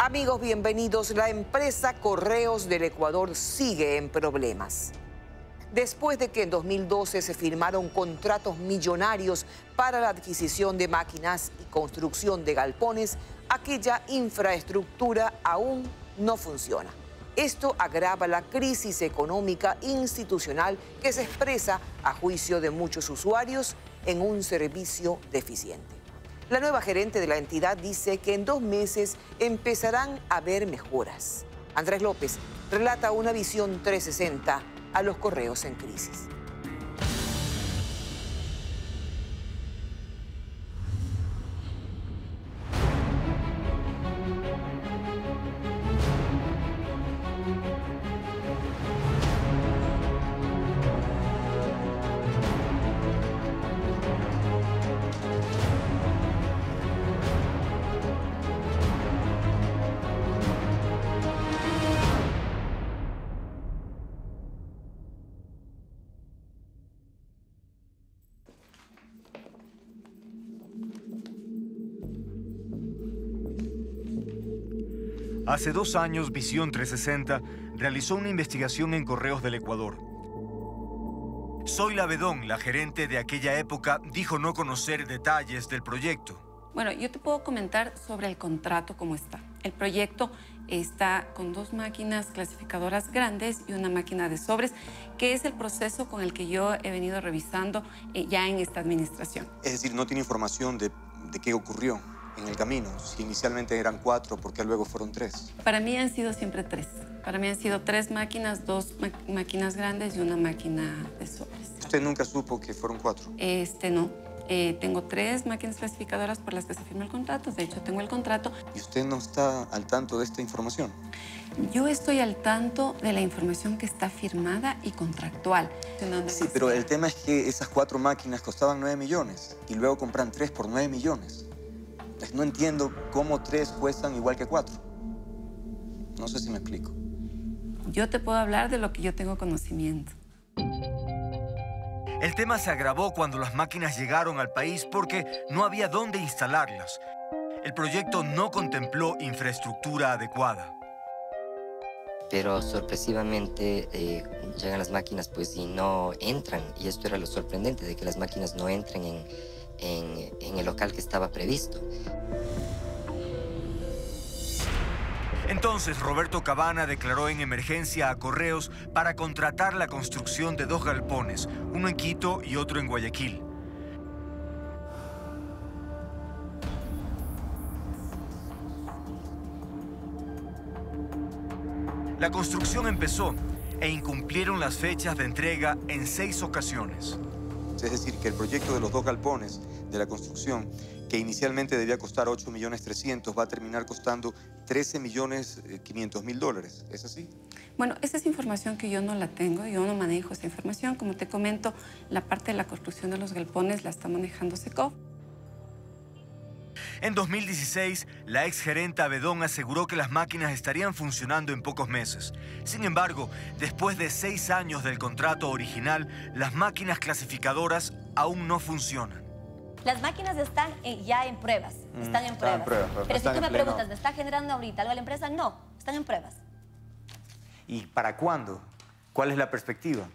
Amigos, bienvenidos. La empresa Correos del Ecuador sigue en problemas. Después de que en 2012 se firmaron contratos millonarios para la adquisición de máquinas y construcción de galpones, aquella infraestructura aún no funciona. Esto agrava la crisis económica institucional que se expresa, a juicio de muchos usuarios, en un servicio deficiente. La nueva gerente de la entidad dice que en 2 meses empezarán a haber mejoras. Andrés López relata una visión 360 a los correos en crisis. Hace 2 años, Visión 360 realizó una investigación en Correos del Ecuador. Zoila Bedón, la gerente de aquella época, dijo no conocer detalles del proyecto. Bueno, yo te puedo comentar sobre el contrato cómo está. El proyecto está con 2 máquinas clasificadoras grandes y una máquina de sobres, que es el proceso con el que yo he venido revisando ya en esta administración. Es decir, no tiene información de qué ocurrió en el camino. Si inicialmente eran 4, ¿por qué luego fueron 3? Para mí han sido siempre 3. Para mí han sido 3 máquinas, 2 máquinas grandes y una máquina de sobres. ¿Usted nunca supo que fueron 4? No. Tengo 3 máquinas clasificadoras por las que se firmó el contrato. De hecho, tengo el contrato. ¿Y usted no está al tanto de esta información? Yo estoy al tanto de la información que está firmada y contractual. Sí, pero el tema es que esas 4 máquinas costaban 9 millones y luego compran 3 por 9 millones. No entiendo cómo 3 cuestan igual que 4. No sé si me explico. Yo te puedo hablar de lo que yo tengo conocimiento. El tema se agravó cuando las máquinas llegaron al país porque no había dónde instalarlas. El proyecto no contempló infraestructura adecuada. Pero sorpresivamente llegan las máquinas pues y no entran. Y esto era lo sorprendente, de que las máquinas no entren en el local que estaba previsto. Entonces, Roberto Cabana declaró en emergencia a Correos para contratar la construcción de 2 galpones, uno en Quito y otro en Guayaquil. La construcción empezó e incumplieron las fechas de entrega en 6 ocasiones. Es decir, que el proyecto de los 2 galpones de la construcción, que inicialmente debía costar 8.300.000, va a terminar costando 13.500.000 dólares. ¿Es así? Bueno, esa es información que yo no la tengo, yo no manejo esa información. Como te comento, la parte de la construcción de los galpones la está manejando SECOF. En 2016, la exgerenta Bedón aseguró que las máquinas estarían funcionando en pocos meses. Sin embargo, después de 6 años del contrato original, las máquinas clasificadoras aún no funcionan. Las máquinas están ya en pruebas, están en pruebas. Pero si tú me preguntas, ¿me está generando ahorita algo a la empresa? No, están en pruebas. ¿Y para cuándo? ¿Cuál es la perspectiva?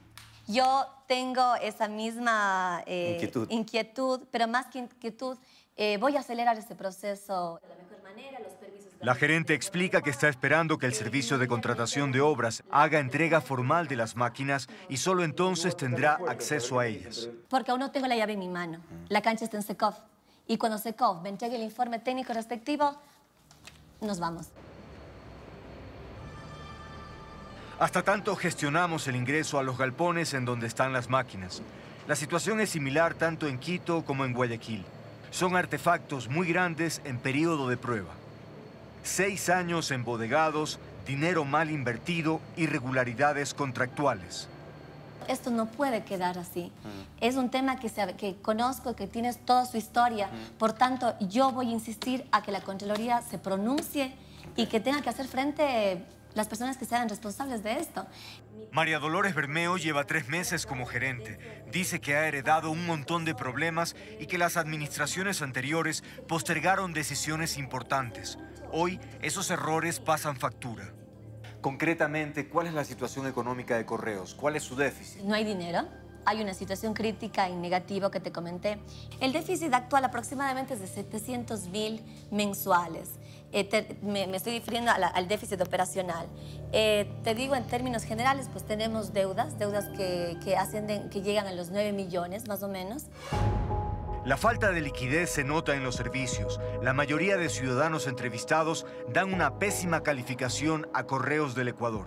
Yo tengo esa misma inquietud, pero más que inquietud, voy a acelerar este proceso de la mejor manera, los permisos... La gerente explica que está esperando que el servicio de contratación de obras haga entrega formal de las máquinas y solo entonces tendrá acceso a ellas. Porque aún no tengo la llave en mi mano. La cancha está en SECOF. Y cuando SECOF me entregue el informe técnico respectivo, nos vamos. Hasta tanto gestionamos el ingreso a los galpones en donde están las máquinas. La situación es similar tanto en Quito como en Guayaquil. Son artefactos muy grandes en periodo de prueba. 6 años embodegados, dinero mal invertido, irregularidades contractuales. Esto no puede quedar así. Es un tema que conozco, que tiene toda su historia. Por tanto, yo voy a insistir a que la Contraloría se pronuncie y que tenga que hacer frente las personas que sean responsables de esto. María Dolores Bermeo lleva 3 meses como gerente. Dice que ha heredado un montón de problemas y que las administraciones anteriores postergaron decisiones importantes. Hoy, esos errores pasan factura. Concretamente, ¿cuál es la situación económica de Correos? ¿Cuál es su déficit? No hay dinero. Hay una situación crítica y negativa que te comenté. El déficit actual aproximadamente es de 700.000 mensuales. Me estoy refiriendo al déficit operacional. Te digo, en términos generales, pues tenemos deudas que llegan a los 9 millones, más o menos. La falta de liquidez se nota en los servicios. La mayoría de ciudadanos entrevistados dan una pésima calificación a Correos del Ecuador.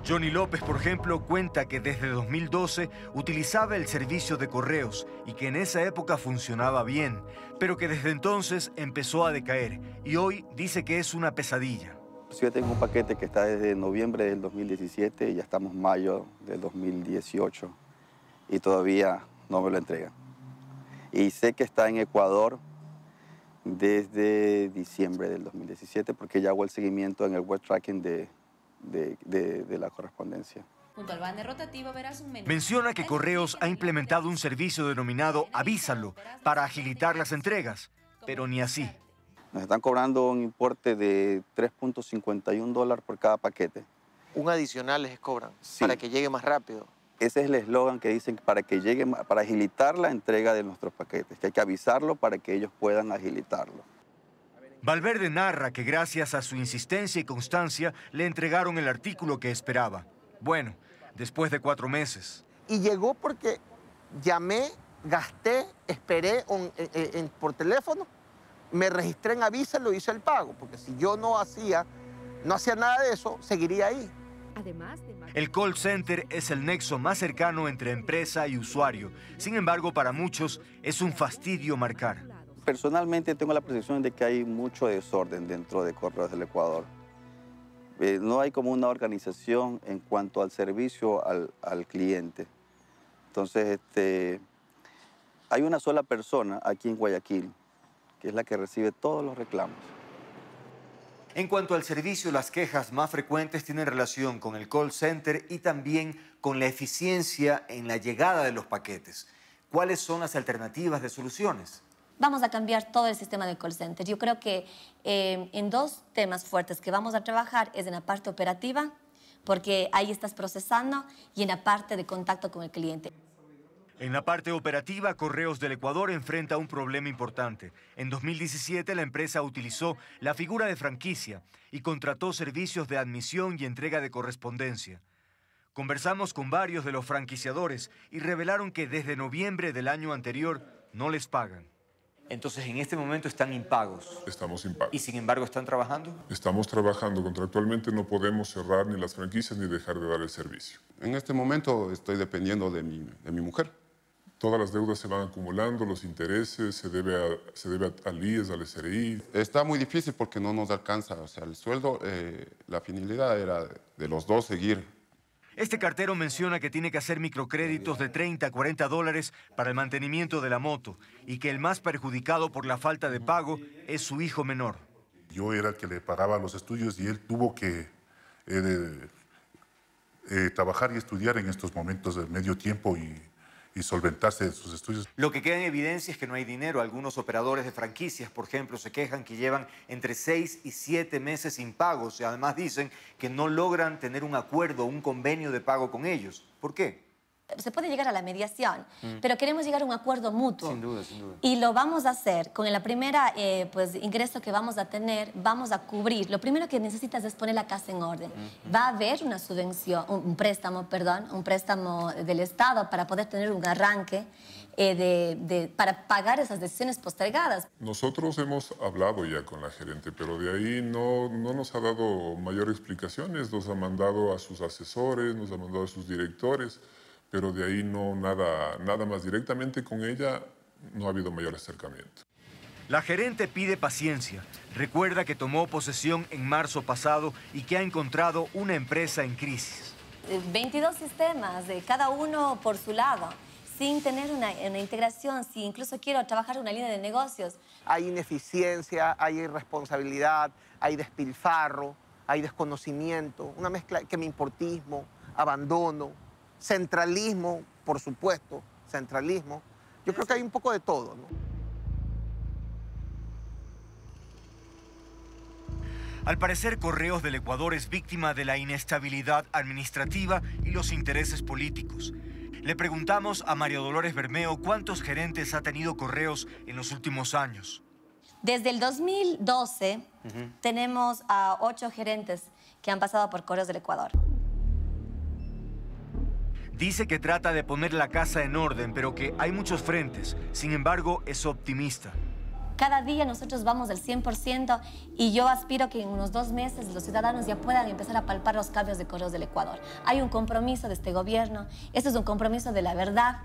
Johnny López, por ejemplo, cuenta que desde 2012 utilizaba el servicio de correos y que en esa época funcionaba bien, pero que desde entonces empezó a decaer y hoy dice que es una pesadilla. Yo tengo un paquete que está desde noviembre del 2017 y ya estamos en mayo del 2018 y todavía no me lo entregan. Y sé que está en Ecuador desde diciembre del 2017 porque ya hago el seguimiento en el web tracking de la correspondencia. Junto al banner rotativo verás un menú. Menciona que Correos ha implementado un servicio denominado Avísalo para agilitar las entregas, pero ni así. Nos están cobrando un importe de $3.51 por cada paquete. Un adicional les cobran, sí, para que llegue más rápido. Ese es el eslogan que dicen para agilitar la entrega de nuestros paquetes, que hay que avisarlo para que ellos puedan agilitarlo. Valverde narra que gracias a su insistencia y constancia le entregaron el artículo que esperaba. Bueno, después de 4 meses. Y llegó porque llamé, gasté, esperé por teléfono, me registré en Avísalo, hice el pago, porque si yo no hacía nada de eso, seguiría ahí. El call center es el nexo más cercano entre empresa y usuario. Sin embargo, para muchos es un fastidio marcar. Personalmente tengo la percepción de que hay mucho desorden dentro de Correos del Ecuador. No hay como una organización en cuanto al servicio al cliente. Entonces, hay una sola persona aquí en Guayaquil, que es la que recibe todos los reclamos. En cuanto al servicio, las quejas más frecuentes tienen relación con el call center y también con la eficiencia en la llegada de los paquetes. ¿Cuáles son las alternativas de soluciones? Vamos a cambiar todo el sistema de call center. Yo creo que en 2 temas fuertes que vamos a trabajar es en la parte operativa, porque ahí estás procesando, y en la parte de contacto con el cliente. En la parte operativa, Correos del Ecuador enfrenta un problema importante. En 2017, la empresa utilizó la figura de franquicia y contrató servicios de admisión y entrega de correspondencia. Conversamos con varios de los franquiciadores y revelaron que desde noviembre del año anterior no les pagan. Entonces, en este momento están impagos. Estamos impagos. ¿Y sin embargo están trabajando? Estamos trabajando. Contractualmente no podemos cerrar ni las franquicias ni dejar de dar el servicio. En este momento estoy dependiendo de mi mujer. Todas las deudas se van acumulando, los intereses, se debe al IES, al SRI. Está muy difícil porque no nos alcanza. O sea, el sueldo, la finalidad era de los 2 seguir. Este cartero menciona que tiene que hacer microcréditos de $30 a $40 para el mantenimiento de la moto y que el más perjudicado por la falta de pago es su hijo menor. Yo era el que le pagaba los estudios y él tuvo que trabajar y estudiar en estos momentos de medio tiempo y solventarse de sus estudios. Lo que queda en evidencia es que no hay dinero. Algunos operadores de franquicias, por ejemplo, se quejan que llevan entre 6 y 7 meses sin pagos y además dicen que no logran tener un acuerdo, un convenio de pago con ellos. ¿Por qué? Se puede llegar a la mediación, pero queremos llegar a un acuerdo mutuo. Sin duda, sin duda. Y lo vamos a hacer con la primera ingreso que vamos a tener, vamos a cubrir. Lo primero que necesitas es poner la casa en orden. Va a haber una subvención, un préstamo del Estado para poder tener un arranque para pagar esas decisiones postergadas. Nosotros hemos hablado ya con la gerente, pero de ahí no nos ha dado mayor explicaciones. Nos ha mandado a sus asesores, nos ha mandado a sus directores, pero de ahí nada más directamente con ella no ha habido mayor acercamiento. La gerente pide paciencia. Recuerda que tomó posesión en marzo pasado y que ha encontrado una empresa en crisis. 22 sistemas, cada uno por su lado. sin tener una integración, si incluso quiero trabajar una línea de negocios. Hay ineficiencia, hay irresponsabilidad, hay despilfarro, hay desconocimiento, una mezcla que me importismo, abandono, centralismo, por supuesto, centralismo. Yo creo que hay un poco de todo, ¿no? Al parecer, Correos del Ecuador es víctima de la inestabilidad administrativa y los intereses políticos. Le preguntamos a María Dolores Bermeo cuántos gerentes ha tenido Correos en los últimos años. Desde el 2012 tenemos a 8 gerentes que han pasado por Correos del Ecuador. Dice que trata de poner la casa en orden, pero que hay muchos frentes. Sin embargo, es optimista. Cada día nosotros vamos al 100% y yo aspiro que en unos 2 meses los ciudadanos ya puedan empezar a palpar los cambios de Correos del Ecuador. Hay un compromiso de este gobierno, esto es un compromiso de la verdad.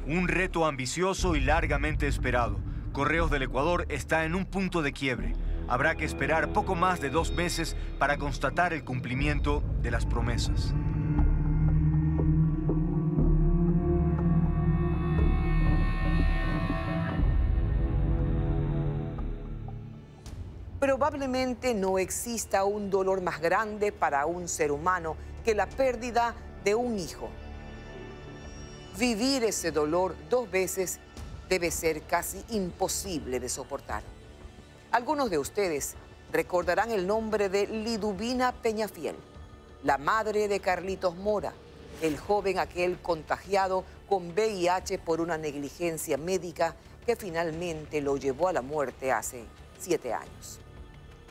Un reto ambicioso y largamente esperado. Correos del Ecuador está en un punto de quiebre. Habrá que esperar poco más de 2 meses para constatar el cumplimiento de las promesas. Probablemente no exista un dolor más grande para un ser humano que la pérdida de un hijo. Vivir ese dolor 2 veces debe ser casi imposible de soportar. Algunos de ustedes recordarán el nombre de Liduvina Peñafiel, la madre de Carlitos Mora, el joven aquel contagiado con VIH por una negligencia médica que finalmente lo llevó a la muerte hace 7 años.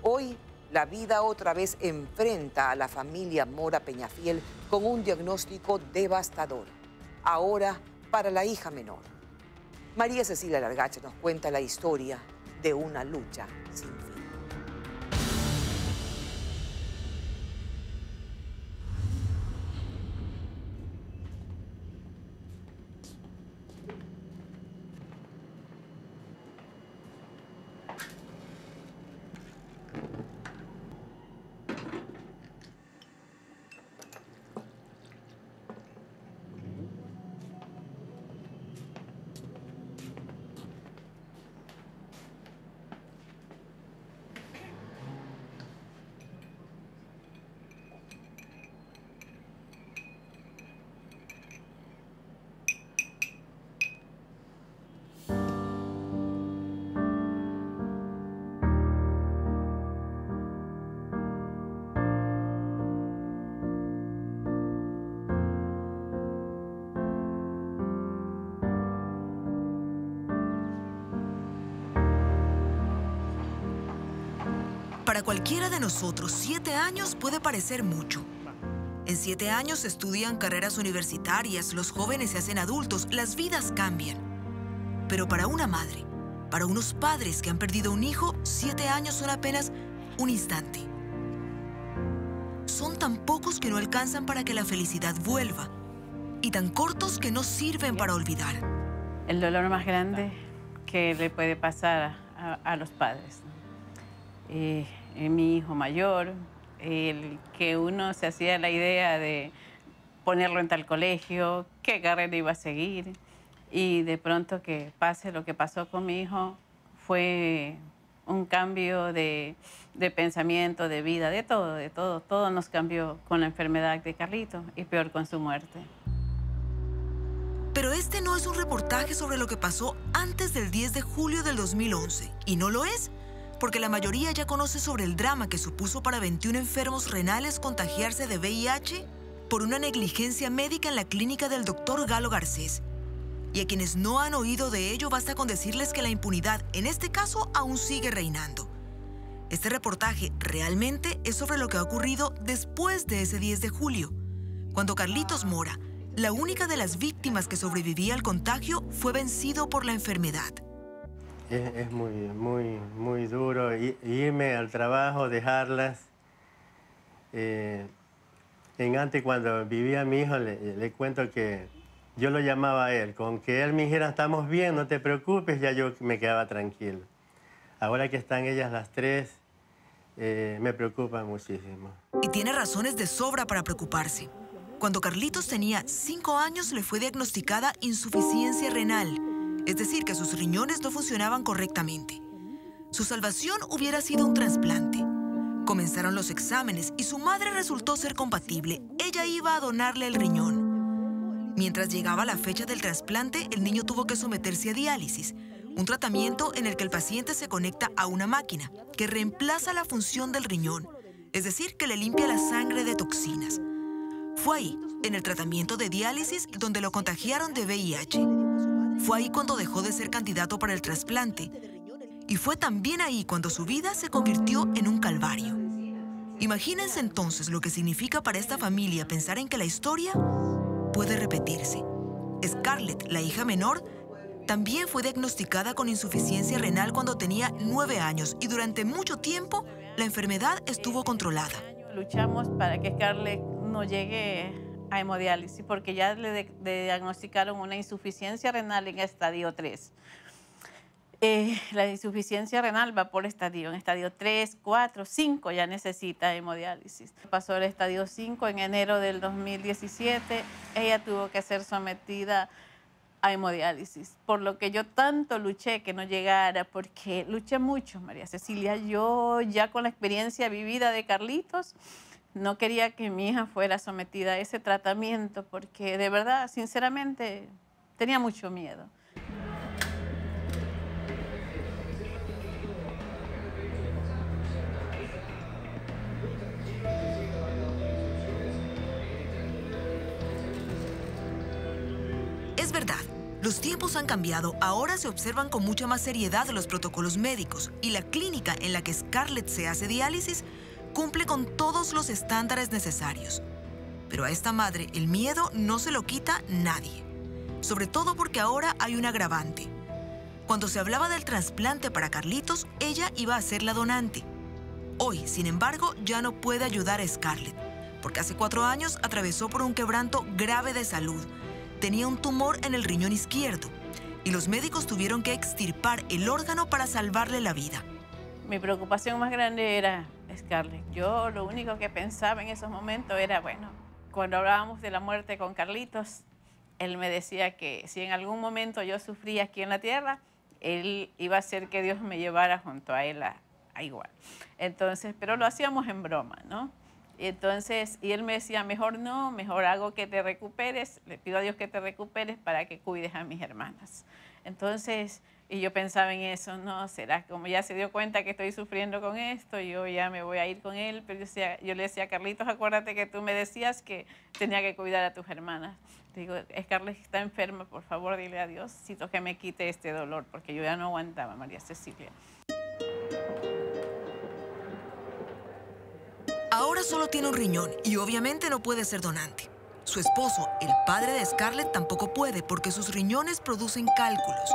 Hoy, la vida otra vez enfrenta a la familia Mora Peñafiel con un diagnóstico devastador. Ahora, para la hija menor. María Cecilia Largache nos cuenta la historia de una lucha sin fin. Para cualquiera de nosotros, 7 años puede parecer mucho. En 7 años se estudian carreras universitarias, los jóvenes se hacen adultos, las vidas cambian. Pero para una madre, para unos padres que han perdido un hijo, 7 años son apenas un instante. Son tan pocos que no alcanzan para que la felicidad vuelva y tan cortos que no sirven para olvidar. El dolor más grande que le puede pasar a los padres. Mi hijo mayor, el que uno se hacía la idea de ponerlo en tal colegio, qué carrera iba a seguir, y de pronto que pase lo que pasó con mi hijo, fue un cambio de pensamiento, de vida, de todo. Todo nos cambió con la enfermedad de Carlito y peor con su muerte. Pero este no es un reportaje sobre lo que pasó antes del 10 de julio del 2011, y no lo es porque la mayoría ya conoce sobre el drama que supuso para 21 enfermos renales contagiarse de VIH por una negligencia médica en la clínica del doctor Galo Garcés. Y a quienes no han oído de ello basta con decirles que la impunidad, en este caso, aún sigue reinando. Este reportaje realmente es sobre lo que ha ocurrido después de ese 10 de julio, cuando Carlitos Mora, la única de las víctimas que sobrevivía al contagio, fue vencido por la enfermedad. Es muy duro irme al trabajo, dejarlas. Antes, cuando vivía mi hijo, le cuento que yo lo llamaba a él. Con que él me dijera, estamos bien, no te preocupes, ya yo me quedaba tranquilo. Ahora que están ellas las 3, me preocupa muchísimo. Y tiene razones de sobra para preocuparse. Cuando Carlitos tenía 5 años le fue diagnosticada insuficiencia renal, es decir, que sus riñones no funcionaban correctamente. Su salvación hubiera sido un trasplante. Comenzaron los exámenes y su madre resultó ser compatible. Ella iba a donarle el riñón. Mientras llegaba la fecha del trasplante, el niño tuvo que someterse a diálisis, un tratamiento en el que el paciente se conecta a una máquina que reemplaza la función del riñón, es decir, que le limpia la sangre de toxinas. Fue ahí, en el tratamiento de diálisis, donde lo contagiaron de VIH. Fue ahí cuando dejó de ser candidato para el trasplante. Y fue también ahí cuando su vida se convirtió en un calvario. Imagínense entonces lo que significa para esta familia pensar en que la historia puede repetirse. Scarlett, la hija menor, también fue diagnosticada con insuficiencia renal cuando tenía 9 años y durante mucho tiempo la enfermedad estuvo controlada. Luchamos para que Scarlett no llegue a hemodiálisis porque ya le diagnosticaron una insuficiencia renal en estadio 3. La insuficiencia renal va por estadio. En estadio 3, 4, 5 ya necesita hemodiálisis. Pasó el estadio 5 en enero del 2017. Ella tuvo que ser sometida a hemodiálisis, por lo que yo tanto luché que no llegara, porque luché mucho, María Cecilia. Yo ya con la experiencia vivida de Carlitos, no quería que mi hija fuera sometida a ese tratamiento, porque de verdad, sinceramente, tenía mucho miedo. Es verdad, los tiempos han cambiado. Ahora se observan con mucha más seriedad los protocolos médicos y la clínica en la que Scarlett se hace diálisis cumple con todos los estándares necesarios. Pero a esta madre el miedo no se lo quita nadie. Sobre todo porque ahora hay un agravante. Cuando se hablaba del trasplante para Carlitos, ella iba a ser la donante. Hoy, sin embargo, ya no puede ayudar a Scarlett, porque hace 4 años atravesó por un quebranto grave de salud. Tenía un tumor en el riñón izquierdo y los médicos tuvieron que extirpar el órgano para salvarle la vida. Mi preocupación más grande era Scarlett. Yo lo único que pensaba en esos momentos era, bueno, cuando hablábamos de la muerte con Carlitos, él me decía que si en algún momento yo sufría aquí en la tierra, él iba a hacer que Dios me llevara junto a él a igual. Entonces, pero lo hacíamos en broma, ¿no? Y entonces, y él me decía, mejor no, mejor hago que te recuperes, le pido a Dios que te recuperes para que cuides a mis hermanas. Entonces, y yo pensaba en eso, no, será como ya se dio cuenta que estoy sufriendo con esto, yo ya me voy a ir con él, pero yo le decía, Carlitos, acuérdate que tú me decías que tenía que cuidar a tus hermanas. Digo, Scarlett está enferma, por favor, dile a Dios, necesito que me quite este dolor, porque yo ya no aguantaba, María Cecilia. Ahora solo tiene un riñón y obviamente no puede ser donante. Su esposo, el padre de Scarlett, tampoco puede porque sus riñones producen cálculos.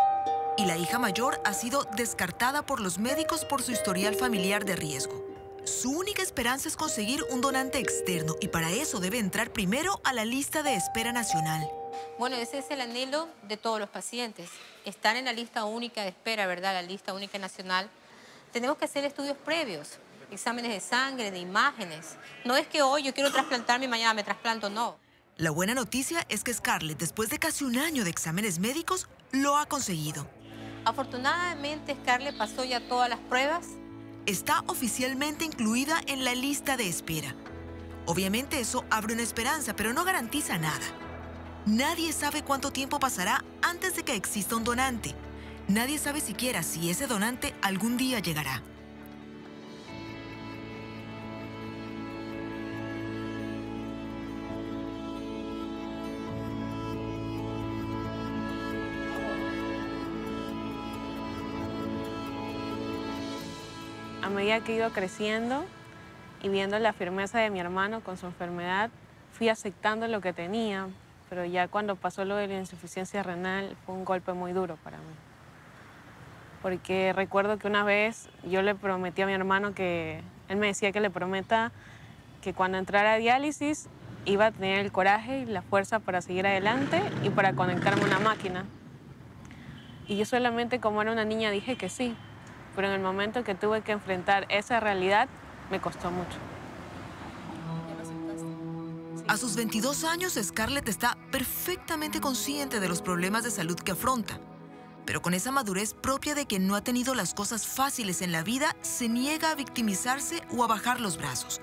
Y la hija mayor ha sido descartada por los médicos por su historial familiar de riesgo. Su única esperanza es conseguir un donante externo y para eso debe entrar primero a la lista de espera nacional. Bueno, ese es el anhelo de todos los pacientes. Están en la lista única de espera, ¿verdad? La lista única nacional. Tenemos que hacer estudios previos, exámenes de sangre, de imágenes. No es que hoy yo quiero trasplantarme y mañana me trasplanto, no. La buena noticia es que Scarlett, después de casi un año de exámenes médicos, lo ha conseguido. Afortunadamente, Scarlett pasó ya todas las pruebas. Está oficialmente incluida en la lista de espera. Obviamente eso abre una esperanza, pero no garantiza nada. Nadie sabe cuánto tiempo pasará antes de que exista un donante. Nadie sabe siquiera si ese donante algún día llegará. A medida que he ido creciendo y viendo la firmeza de mi hermano con su enfermedad, fui aceptando lo que tenía, pero ya cuando pasó lo de la insuficiencia renal fue un golpe muy duro para mí. Porque recuerdo que una vez yo le prometí a mi hermano que, él me decía que le prometa que cuando entrara a diálisis iba a tener el coraje y la fuerza para seguir adelante y para conectarme a una máquina. Y yo solamente como era una niña dije que sí. Pero en el momento que tuve que enfrentar esa realidad, me costó mucho. A sus 22 años, Scarlett está perfectamente consciente de los problemas de salud que afronta. Pero con esa madurez propia de que no ha tenido las cosas fáciles en la vida, se niega a victimizarse o a bajar los brazos.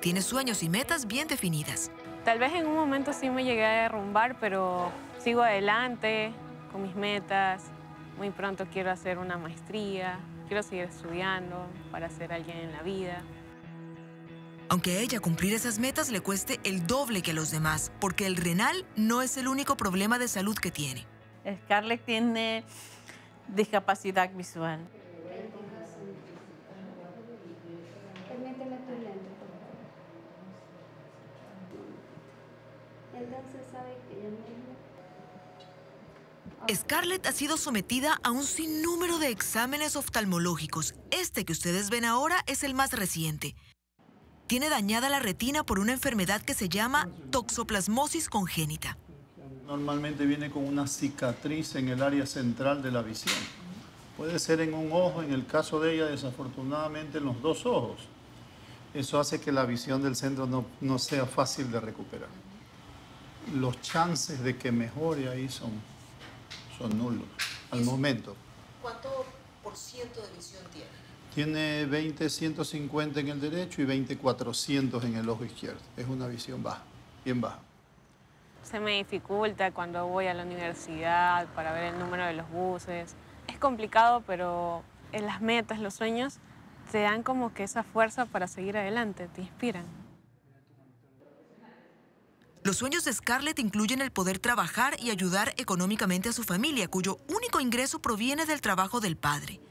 Tiene sueños y metas bien definidas. Tal vez en un momento sí me llegué a derrumbar, pero sigo adelante con mis metas. Muy pronto quiero hacer una maestría, quiero seguir estudiando para ser alguien en la vida. Aunque a ella cumplir esas metas le cueste el doble que a los demás, porque el renal no es el único problema de salud que tiene. Scarlett tiene discapacidad visual. Permíteme tu lente, por favor. Entonces, ¿sabe que ella misma? Scarlett ha sido sometida a un sinnúmero de exámenes oftalmológicos. Este que ustedes ven ahora es el más reciente. Tiene dañada la retina por una enfermedad que se llama toxoplasmosis congénita. Normalmente viene con una cicatriz en el área central de la visión. Puede ser en un ojo, en el caso de ella, desafortunadamente en los dos ojos. Eso hace que la visión del centro no sea fácil de recuperar. Los chances de que mejore ahí son nulos al momento. ¿Cuánto por ciento de visión tiene? Tiene 20/150 en el derecho y 20/400 en el ojo izquierdo. Es una visión baja, bien baja. Se me dificulta cuando voy a la universidad para ver el número de los buses. Es complicado, pero en las metas, los sueños, te dan como que esa fuerza para seguir adelante, te inspiran. Los sueños de Scarlett incluyen el poder trabajar y ayudar económicamente a su familia, cuyo único ingreso proviene del trabajo del padre.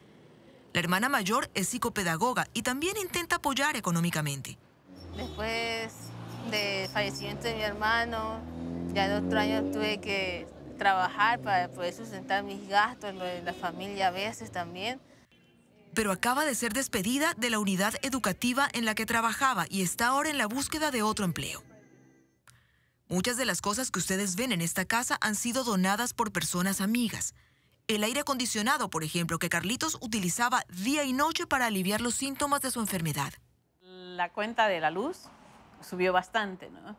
La hermana mayor es psicopedagoga y también intenta apoyar económicamente. Después del fallecimiento de mi hermano, ya en otro año tuve que trabajar para poder sustentar mis gastos, lo de la familia a veces también. Pero acaba de ser despedida de la unidad educativa en la que trabajaba y está ahora en la búsqueda de otro empleo. Muchas de las cosas que ustedes ven en esta casa han sido donadas por personas amigas. El aire acondicionado, por ejemplo, que Carlitos utilizaba día y noche para aliviar los síntomas de su enfermedad. La cuenta de la luz subió bastante, ¿no?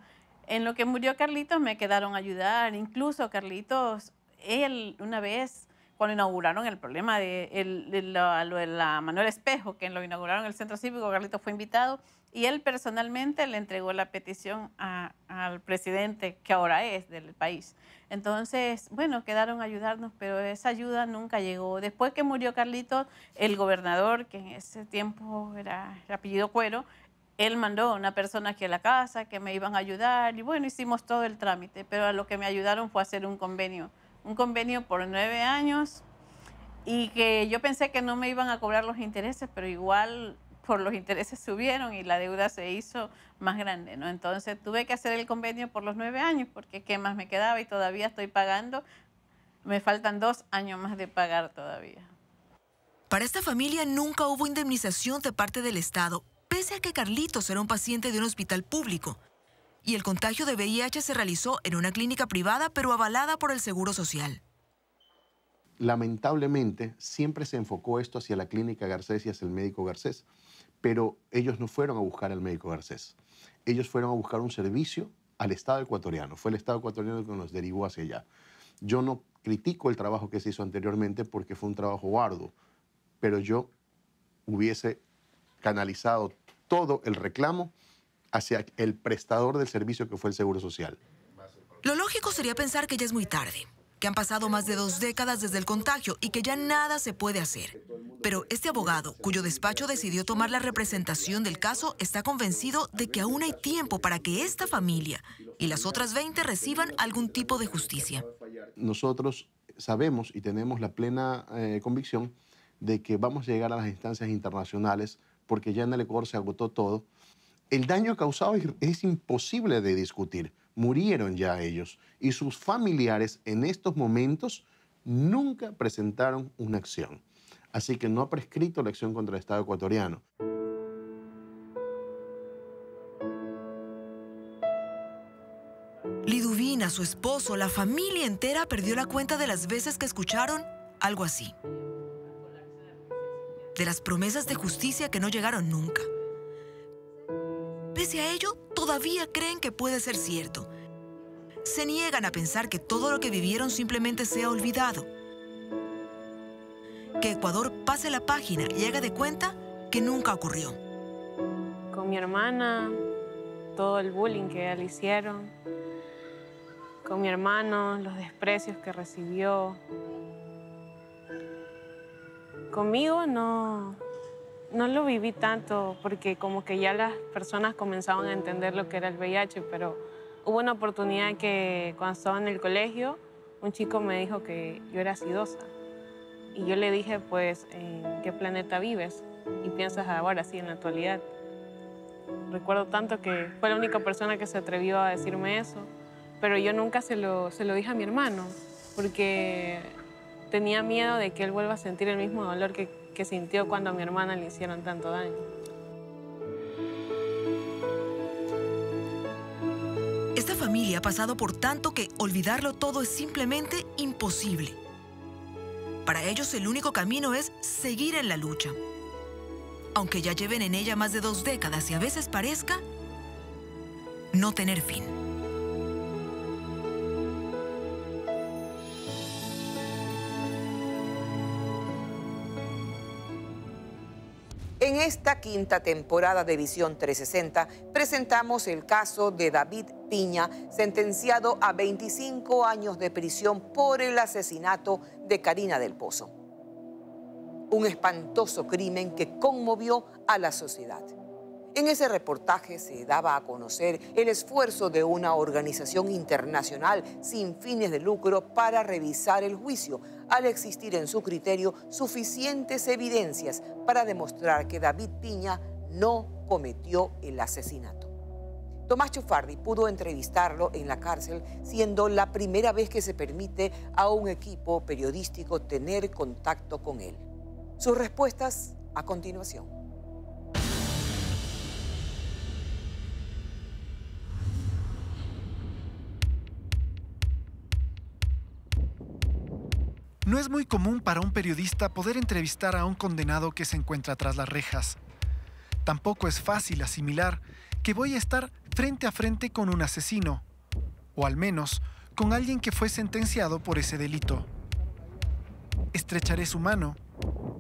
En lo que murió Carlitos me quedaron a ayudar. Incluso Carlitos, él una vez, cuando inauguraron el problema de la Manuel Espejo, que lo inauguraron en el Centro Cívico, Carlitos fue invitado y él personalmente le entregó la petición al presidente, que ahora es del país. Entonces, bueno, quedaron a ayudarnos, pero esa ayuda nunca llegó. Después que murió Carlitos, el gobernador, que en ese tiempo era el apellido Cuero, él mandó a una persona aquí a la casa que me iban a ayudar y bueno, hicimos todo el trámite, pero a lo que me ayudaron fue hacer un convenio por 9 años y que yo pensé que no me iban a cobrar los intereses, pero igual por los intereses subieron y la deuda se hizo más grande, ¿no? Entonces tuve que hacer el convenio por los 9 años porque qué más me quedaba y todavía estoy pagando. Me faltan 2 años más de pagar todavía. Para esta familia nunca hubo indemnización de parte del Estado, pese a que Carlitos era un paciente de un hospital público. Y el contagio de VIH se realizó en una clínica privada, pero avalada por el Seguro Social. Lamentablemente, siempre se enfocó esto hacia la clínica Garcés y hacia el médico Garcés, pero ellos no fueron a buscar al médico Garcés. Ellos fueron a buscar un servicio al Estado ecuatoriano. Fue el Estado ecuatoriano que nos derivó hacia allá. Yo no critico el trabajo que se hizo anteriormente porque fue un trabajo arduo, pero yo hubiese canalizado todo el reclamo hacia el prestador del servicio que fue el Seguro Social. Lo lógico sería pensar que ya es muy tarde, que han pasado más de 2 décadas desde el contagio y que ya nada se puede hacer. Pero este abogado, cuyo despacho decidió tomar la representación del caso, está convencido de que aún hay tiempo para que esta familia y las otras 20 reciban algún tipo de justicia. Nosotros sabemos y tenemos la plena convicción de que vamos a llegar a las instancias internacionales porque ya en el Ecuador se agotó todo. El daño causado es imposible de discutir. Murieron ya ellos y sus familiares en estos momentos nunca presentaron una acción. Así que no ha prescrito la acción contra el Estado ecuatoriano. Liduvina, su esposo, la familia entera perdió la cuenta de las veces que escucharon algo así. De las promesas de justicia que no llegaron nunca. Pese pese a ello, todavía creen que puede ser cierto. Se niegan a pensar que todo lo que vivieron simplemente sea olvidado. Que Ecuador pase la página y haga de cuenta que nunca ocurrió. Con mi hermana, todo el bullying que a ella le hicieron. Con mi hermano, los desprecios que recibió. Conmigo no lo viví tanto porque como que ya las personas comenzaban a entender lo que era el VIH, pero hubo una oportunidad que cuando estaba en el colegio, un chico me dijo que yo era sidosa. Y yo le dije, pues, ¿en qué planeta vives? Y piensas ahora, sí, en la actualidad. Recuerdo tanto que fue la única persona que se atrevió a decirme eso, pero yo nunca se lo dije a mi hermano, porque tenía miedo de que él vuelva a sentir el mismo dolor que sintió cuando a mi hermana le hicieron tanto daño. Esta familia ha pasado por tanto que olvidarlo todo es simplemente imposible. Para ellos el único camino es seguir en la lucha. Aunque ya lleven en ella más de 2 décadas y a veces parezca no tener fin. En esta quinta temporada de Visión 360 presentamos el caso de David Piña, sentenciado a 25 años de prisión por el asesinato de Karina del Pozo. Un espantoso crimen que conmovió a la sociedad. En ese reportaje se daba a conocer el esfuerzo de una organización internacional sin fines de lucro para revisar el juicio, al existir en su criterio suficientes evidencias para demostrar que David Piña no cometió el asesinato. Tomás Chufardi pudo entrevistarlo en la cárcel, siendo la primera vez que se permite a un equipo periodístico tener contacto con él. Sus respuestas a continuación. No es muy común para un periodista poder entrevistar a un condenado que se encuentra tras las rejas. Tampoco es fácil asimilar que voy a estar frente a frente con un asesino, o al menos con alguien que fue sentenciado por ese delito. Estrecharé su mano.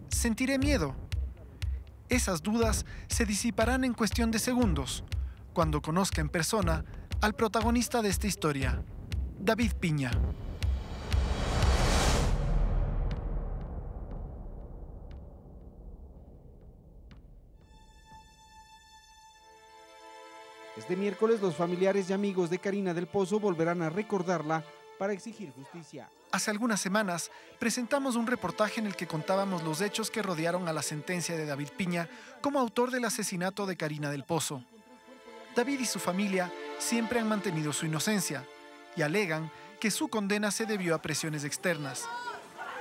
Sentiré miedo. Esas dudas se disiparán en cuestión de segundos, cuando conozca en persona al protagonista de esta historia, David Piña. Este miércoles, los familiares y amigos de Karina del Pozo volverán a recordarla para exigir justicia. Hace algunas semanas presentamos un reportaje en el que contábamos los hechos que rodearon a la sentencia de David Piña como autor del asesinato de Karina del Pozo. David y su familia siempre han mantenido su inocencia y alegan que su condena se debió a presiones externas.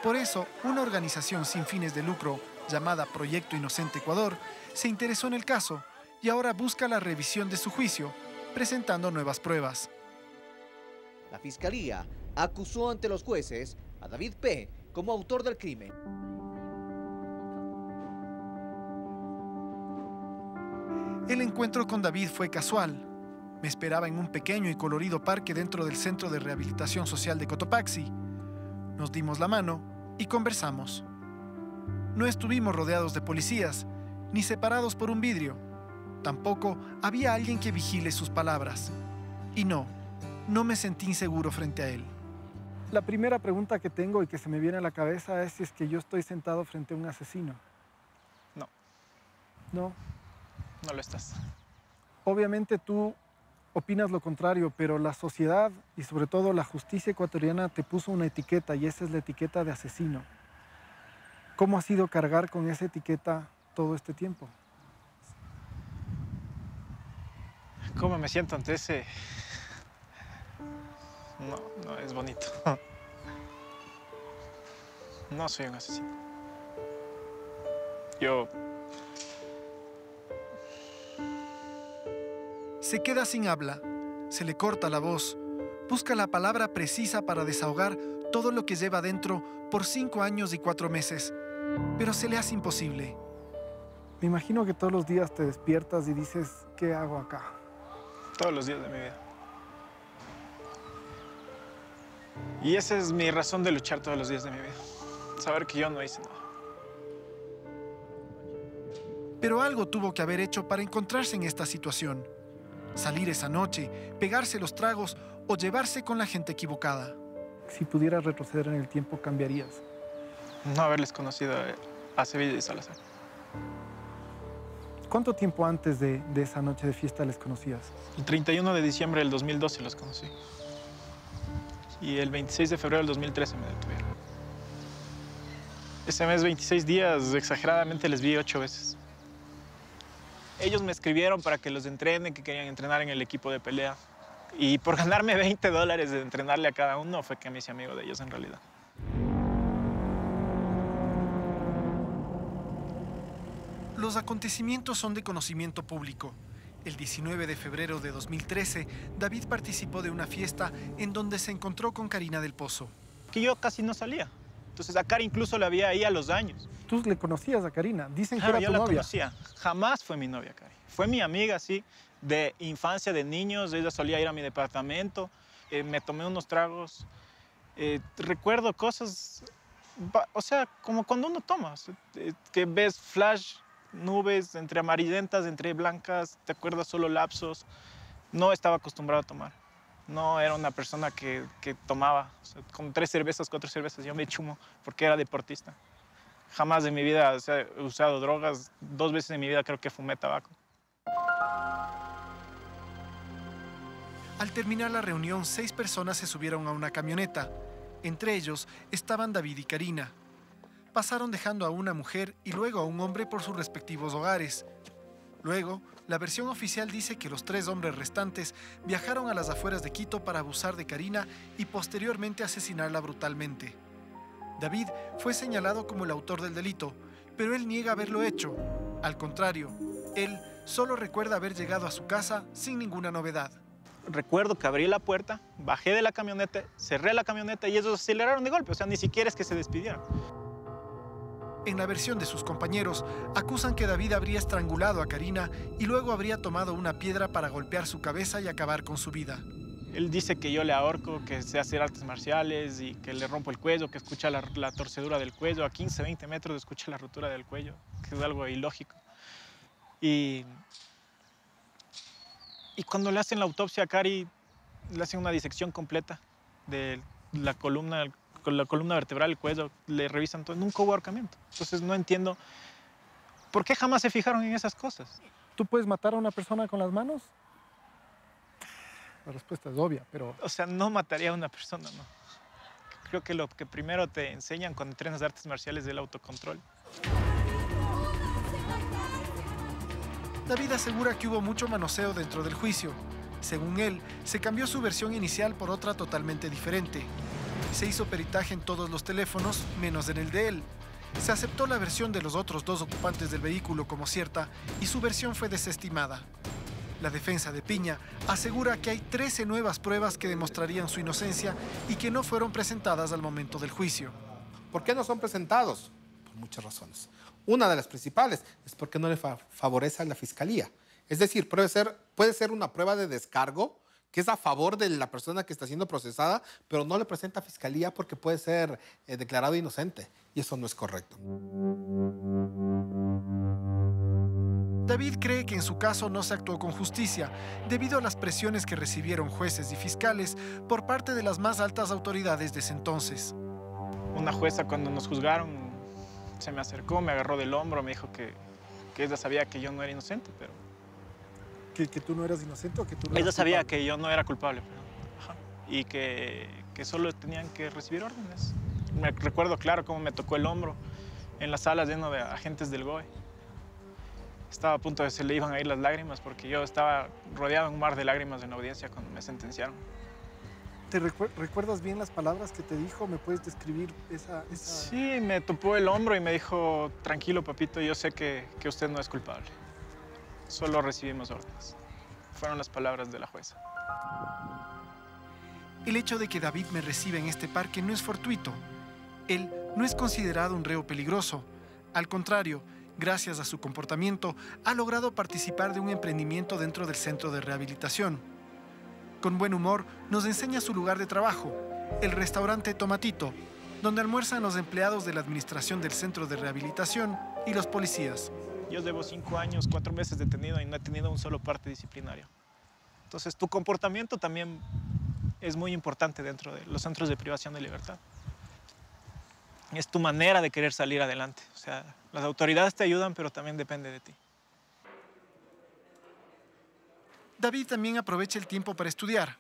Por eso, una organización sin fines de lucro llamada Proyecto Inocente Ecuador se interesó en el caso y ahora busca la revisión de su juicio, presentando nuevas pruebas. La Fiscalía acusó ante los jueces a David P. como autor del crimen. El encuentro con David fue casual. Me esperaba en un pequeño y colorido parque dentro del Centro de Rehabilitación Social de Cotopaxi. Nos dimos la mano y conversamos. No estuvimos rodeados de policías, ni separados por un vidrio. Tampoco había alguien que vigile sus palabras. Y no me sentí inseguro frente a él. La primera pregunta que tengo y que se me viene a la cabeza es si es que yo estoy sentado frente a un asesino. No. No. No lo estás. Obviamente tú opinas lo contrario, pero la sociedad y sobre todo la justicia ecuatoriana te puso una etiqueta y esa es la etiqueta de asesino. ¿Cómo ha sido cargar con esa etiqueta todo este tiempo? ¿Cómo me siento ante ese? No es bonito. No soy un asesino. Yo... Se queda sin habla, se le corta la voz, busca la palabra precisa para desahogar todo lo que lleva dentro por 5 años y 4 meses, pero se le hace imposible. Me imagino que todos los días te despiertas y dices, ¿qué hago acá? todos los días de mi vida. Y esa es mi razón de luchar todos los días de mi vida. Saber que yo no hice nada. Pero algo tuvo que haber hecho para encontrarse en esta situación. Salir esa noche, pegarse los tragos o llevarse con la gente equivocada. Si pudieras retroceder en el tiempo, ¿cambiarías? No haberles conocido a Sevilla y Salazar. ¿Cuánto tiempo antes de esa noche de fiesta les conocías? El 31 de diciembre del 2012 los conocí. Y el 26 de febrero del 2013 me detuvieron. Ese mes, 26 días, exageradamente les vi 8 veces. Ellos me escribieron para que los entrenen, que querían entrenar en el equipo de pelea. Y por ganarme $20 de entrenarle a cada uno fue que me hice amigo de ellos en realidad. Los acontecimientos son de conocimiento público. El 19 de febrero de 2013, David participó de una fiesta en donde se encontró con Karina del Pozo. Que yo casi no salía. Entonces a Cari incluso la veía ahí a los años. ¿Tú le conocías a Karina? Dicen que era tu yo la novia. Conocía. Jamás fue mi novia, Cari. Fue mi amiga, sí, de infancia, de niños. Ella solía ir a mi departamento. Me tomé unos tragos. Recuerdo cosas, o sea, como cuando uno toma. Que ves flash, nubes entre amarillentas, entre blancas. Te acuerdas solo lapsos. No estaba acostumbrado a tomar. No era una persona que tomaba. O sea, con 3 cervezas, 4 cervezas, yo me chumo porque era deportista. Jamás en mi vida he usado drogas. 2 veces en mi vida creo que fumé tabaco. Al terminar la reunión, 6 personas se subieron a una camioneta. Entre ellos estaban David y Karina. Pasaron dejando a una mujer y luego a un hombre por sus respectivos hogares. Luego, la versión oficial dice que los 3 hombres restantes viajaron a las afueras de Quito para abusar de Karina y posteriormente asesinarla brutalmente. David fue señalado como el autor del delito, pero él niega haberlo hecho. Al contrario, él solo recuerda haber llegado a su casa sin ninguna novedad. Recuerdo que abrí la puerta, bajé de la camioneta, cerré la camioneta y ellos aceleraron de golpe. O sea, ni siquiera es que se despidieron. En la versión de sus compañeros, acusan que David habría estrangulado a Karina y luego habría tomado una piedra para golpear su cabeza y acabar con su vida. Él dice que yo le ahorco, que sé hacer artes marciales y que le rompo el cuello, que escucha la torcedura del cuello. A 15, 20 metros escucha la rotura del cuello, que es algo ilógico. Y cuando le hacen la autopsia a Cari, le hacen una disección completa de la columna vertebral, el cuello, le revisan todo. Nunca hubo ahorcamiento. Entonces no entiendo por qué jamás se fijaron en esas cosas. ¿Tú puedes matar a una persona con las manos? La respuesta es obvia, pero... O sea, no mataría a una persona, no. Creo que lo que primero te enseñan cuando entrenas artes marciales es el autocontrol. David asegura que hubo mucho manoseo dentro del juicio. Según él, se cambió su versión inicial por otra totalmente diferente. Se hizo peritaje en todos los teléfonos, menos en el de él. Se aceptó la versión de los otros 2 ocupantes del vehículo como cierta y su versión fue desestimada. La defensa de Piña asegura que hay 13 nuevas pruebas que demostrarían su inocencia y que no fueron presentadas al momento del juicio. ¿Por qué no son presentados? Por muchas razones. Una de las principales es porque no le favorece a la fiscalía. Es decir, puede ser una prueba de descargo que es a favor de la persona que está siendo procesada, pero no le presenta a fiscalía porque puede ser declarado inocente. Y eso no es correcto. David cree que en su caso no se actuó con justicia debido a las presiones que recibieron jueces y fiscales por parte de las más altas autoridades de ese entonces. Una jueza cuando nos juzgaron se me acercó, me agarró del hombro, me dijo que ella sabía que yo no era inocente, pero... ¿Que tú no eras inocente o que tú no Ella eras sabía culpable? que yo no era culpable, pero... Ajá. Y que solo tenían que recibir órdenes. Me recuerdo claro cómo me tocó el hombro en la sala lleno de agentes del GOE. Estaba a punto de se le iban a ir las lágrimas porque yo estaba rodeado de un mar de lágrimas en la audiencia cuando me sentenciaron. ¿Te recuerdas bien las palabras que te dijo? ¿Me puedes describir esa...? Sí, me topó el hombro y me dijo, tranquilo, papito, yo sé que usted no es culpable. Solo recibimos órdenes. Fueron las palabras de la jueza. El hecho de que David me reciba en este parque no es fortuito. Él no es considerado un reo peligroso. Al contrario, Gracias a su comportamiento, ha logrado participar de un emprendimiento dentro del centro de rehabilitación. Con buen humor, nos enseña su lugar de trabajo, el restaurante Tomatito, donde almuerzan los empleados de la administración del centro de rehabilitación y los policías. Yo llevo 5 años, 4 meses detenido y no he tenido un solo parte disciplinario. Entonces, tu comportamiento también es muy importante dentro de los centros de privación de libertad. Es tu manera de querer salir adelante. O sea, las autoridades te ayudan, pero también depende de ti. David también aprovecha el tiempo para estudiar.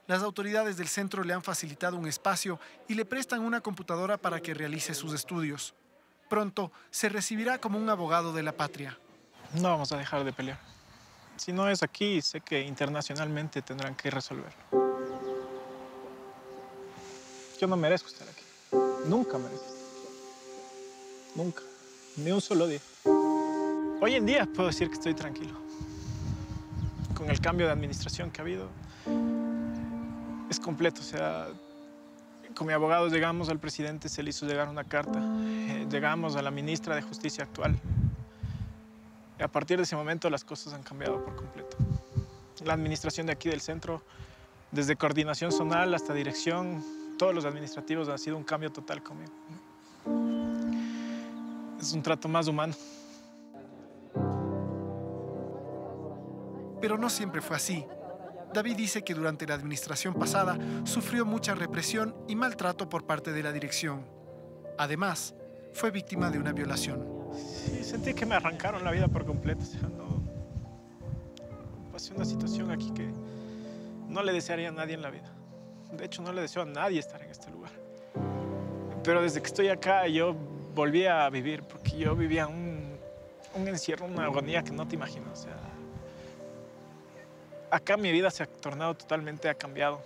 Las autoridades del centro le han facilitado un espacio y le prestan una computadora para que realice sus estudios. Pronto se recibirá como un abogado de la patria. No vamos a dejar de pelear. Si no es aquí, sé que internacionalmente tendrán que resolverlo. Yo no merezco estar aquí. Nunca merezco estar aquí. Nunca. Ni un solo día. Hoy en día puedo decir que estoy tranquilo. Con el cambio de administración que ha habido, es completo. O sea, con mi abogado llegamos al presidente, se le hizo llegar una carta. Llegamos a la ministra de Justicia actual. Y a partir de ese momento las cosas han cambiado por completo. La administración de aquí del centro, desde coordinación zonal hasta dirección, todos los administrativos han sido un cambio total conmigo. Es un trato más humano. Pero no siempre fue así. David dice que durante la administración pasada sufrió mucha represión y maltrato por parte de la dirección. Además, fue víctima de una violación. Sí, sentí que me arrancaron la vida por completo. O sea, no, pasé una situación aquí que no le desearía a nadie en la vida. De hecho, no le deseo a nadie estar en este lugar. Pero desde que estoy acá, yo volví a vivir, porque yo vivía un encierro, una agonía que no te imaginas. O sea, acá mi vida se ha tornado totalmente, ha cambiado.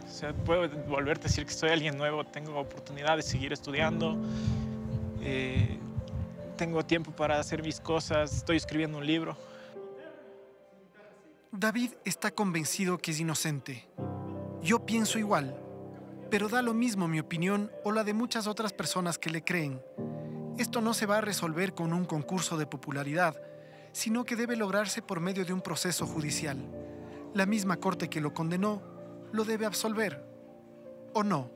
O sea, puedo volverte a decir que soy alguien nuevo, tengo oportunidad de seguir estudiando, tengo tiempo para hacer mis cosas, estoy escribiendo un libro. David está convencido que es inocente. Yo pienso igual, pero da lo mismo mi opinión o la de muchas otras personas que le creen. Esto no se va a resolver con un concurso de popularidad, sino que debe lograrse por medio de un proceso judicial. La misma corte que lo condenó lo debe absolver, ¿o no?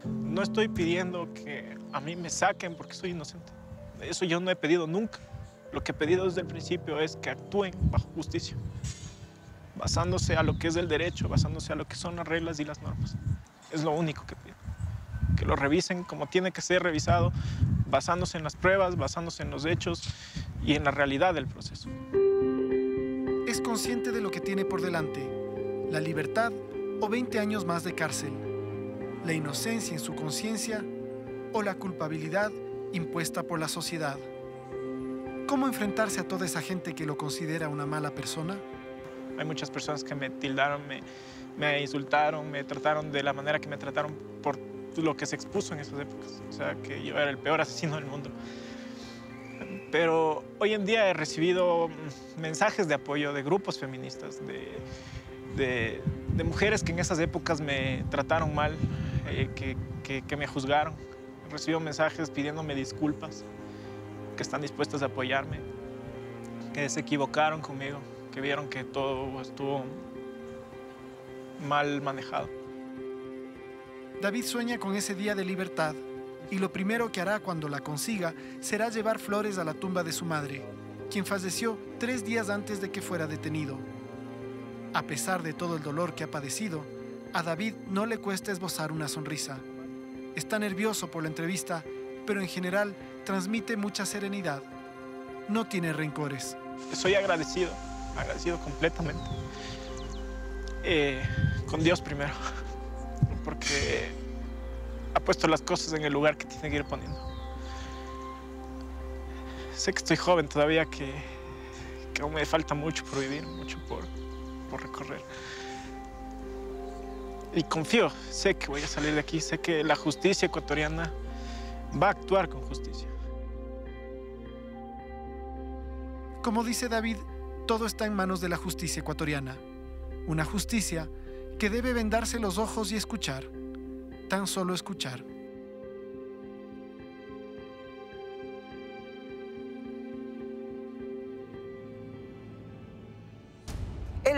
No estoy pidiendo que a mí me saquen porque soy inocente. Eso yo no he pedido nunca. Lo que he pedido desde el principio es que actúen bajo justicia, basándose a lo que es el derecho, basándose a lo que son las reglas y las normas. Es lo único que pido. Que lo revisen como tiene que ser revisado, basándose en las pruebas, basándose en los hechos y en la realidad del proceso. Es consciente de lo que tiene por delante, la libertad o 20 años más de cárcel, la inocencia en su conciencia o la culpabilidad impuesta por la sociedad. ¿Cómo enfrentarse a toda esa gente que lo considera una mala persona? Hay muchas personas que me tildaron, me insultaron, me trataron de la manera que me trataron por lo que se expuso en esas épocas. O sea, que yo era el peor asesino del mundo. Pero hoy en día he recibido mensajes de apoyo de grupos feministas, de mujeres que en esas épocas me trataron mal, que me juzgaron. He recibido mensajes pidiéndome disculpas, que están dispuestas a apoyarme, que se equivocaron conmigo, que vieron que todo estuvo mal manejado. David sueña con ese día de libertad y lo primero que hará cuando la consiga será llevar flores a la tumba de su madre, quien falleció 3 días antes de que fuera detenido. A pesar de todo el dolor que ha padecido, a David no le cuesta esbozar una sonrisa. Está nervioso por la entrevista, pero en general transmite mucha serenidad. No tiene rencores. Soy agradecido completamente. Con Dios primero, porque ha puesto las cosas en el lugar que tiene que ir poniendo. Sé que estoy joven todavía, que aún me falta mucho por vivir, mucho por recorrer. Y confío, sé que voy a salir de aquí, sé que la justicia ecuatoriana va a actuar con justicia. Como dice David, todo está en manos de la justicia ecuatoriana. Una justicia que debe vendarse los ojos y escuchar, tan solo escuchar.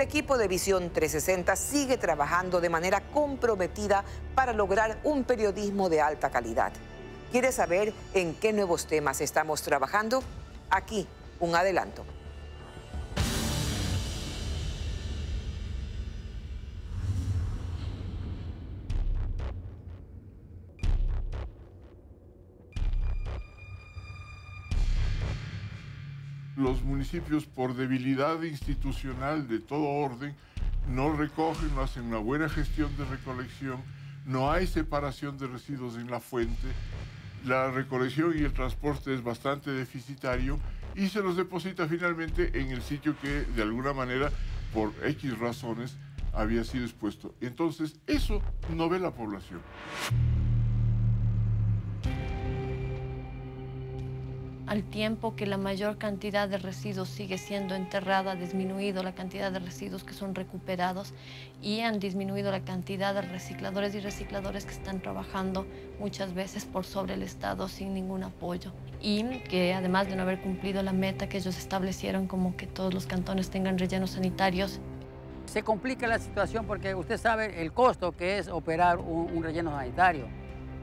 equipo de Visión 360 sigue trabajando de manera comprometida para lograr un periodismo de alta calidad. ¿Quieres saber en qué nuevos temas estamos trabajando? Aquí, un adelanto. Los municipios, por debilidad institucional de todo orden, no recogen, no hacen una buena gestión de recolección, no hay separación de residuos en la fuente, la recolección y el transporte es bastante deficitario y se los deposita finalmente en el sitio que de alguna manera, por X razones, había sido expuesto. Entonces, eso no ve la población. Al tiempo que la mayor cantidad de residuos sigue siendo enterrada, ha disminuido la cantidad de residuos que son recuperados y han disminuido la cantidad de recicladores y recicladores que están trabajando muchas veces por sobre el Estado sin ningún apoyo. Y que además de no haber cumplido la meta que ellos establecieron, como que todos los cantones tengan rellenos sanitarios. Se complica la situación porque usted sabe el costo que es operar un relleno sanitario.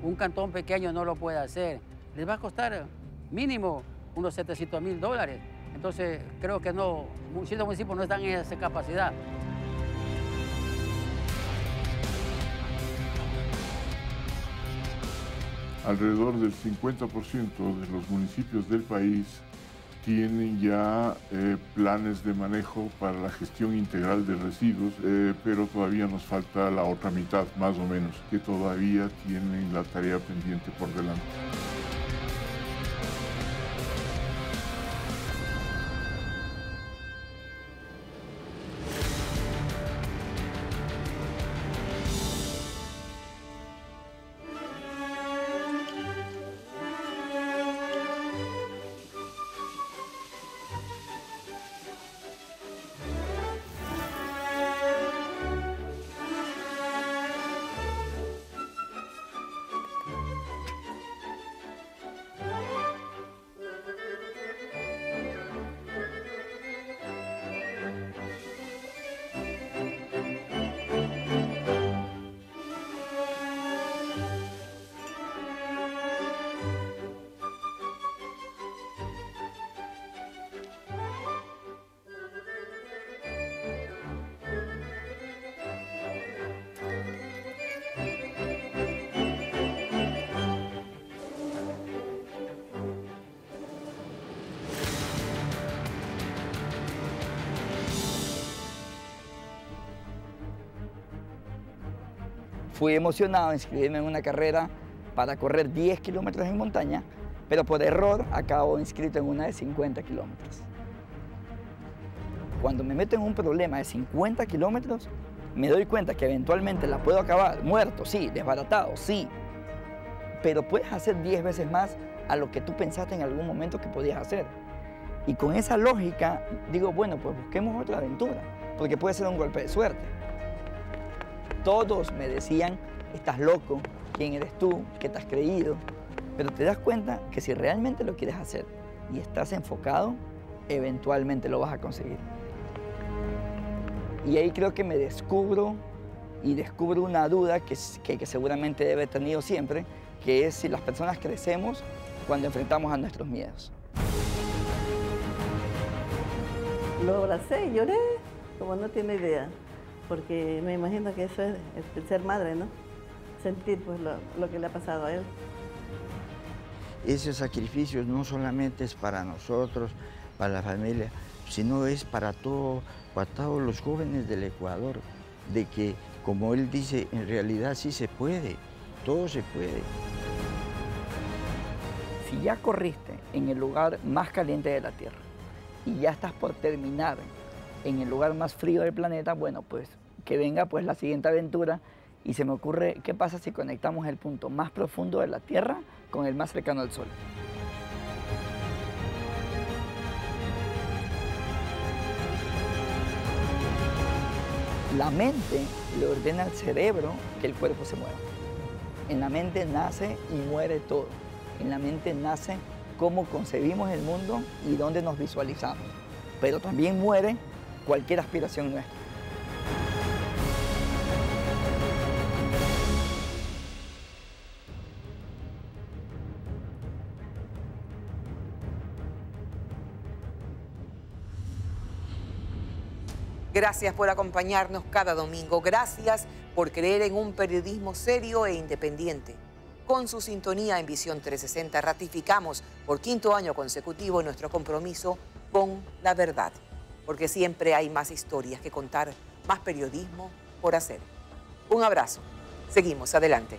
Un cantón pequeño no lo puede hacer. Les va a costar mínimo unos $700.000. Entonces creo que no, ciertos municipios no están en esa capacidad. Alrededor del 50% de los municipios del país tienen ya planes de manejo para la gestión integral de residuos, pero todavía nos falta la otra mitad, más o menos, que todavía tienen la tarea pendiente por delante. Fui emocionado de inscribirme en una carrera para correr 10 kilómetros en montaña, pero por error acabo inscrito en una de 50 kilómetros. Cuando me meto en un problema de 50 kilómetros, me doy cuenta que eventualmente la puedo acabar muerto, sí, desbaratado, sí, pero puedes hacer 10 veces más a lo que tú pensaste en algún momento que podías hacer. Y con esa lógica digo, bueno, pues busquemos otra aventura, porque puede ser un golpe de suerte. Todos me decían, estás loco, ¿quién eres tú? ¿Qué te has creído? Pero te das cuenta que si realmente lo quieres hacer y estás enfocado, eventualmente lo vas a conseguir. Y ahí creo que me descubro una duda que seguramente debe haber tenido siempre, que es si las personas crecemos cuando enfrentamos a nuestros miedos. Lo abracé y lloré, como no tiene idea, porque me imagino que eso es el ser madre, ¿no? Sentir pues lo que le ha pasado a él. Ese sacrificio no solamente es para nosotros, para la familia, sino es para todos los jóvenes del Ecuador, de que, como él dice, en realidad sí se puede, todo se puede. Si ya corriste en el lugar más caliente de la Tierra y ya estás por terminar en el lugar más frío del planeta, bueno, pues que venga pues la siguiente aventura y se me ocurre, ¿qué pasa si conectamos el punto más profundo de la Tierra con el más cercano al Sol? La mente le ordena al cerebro que el cuerpo se mueva. En la mente nace y muere todo. En la mente nace cómo concebimos el mundo y dónde nos visualizamos. Pero también muere cualquier aspiración nuestra. Gracias por acompañarnos cada domingo. Gracias por creer en un periodismo serio e independiente. Con su sintonía en Visión 360 ratificamos por 5º año consecutivo nuestro compromiso con la verdad. Porque siempre hay más historias que contar, más periodismo por hacer. Un abrazo. Seguimos adelante.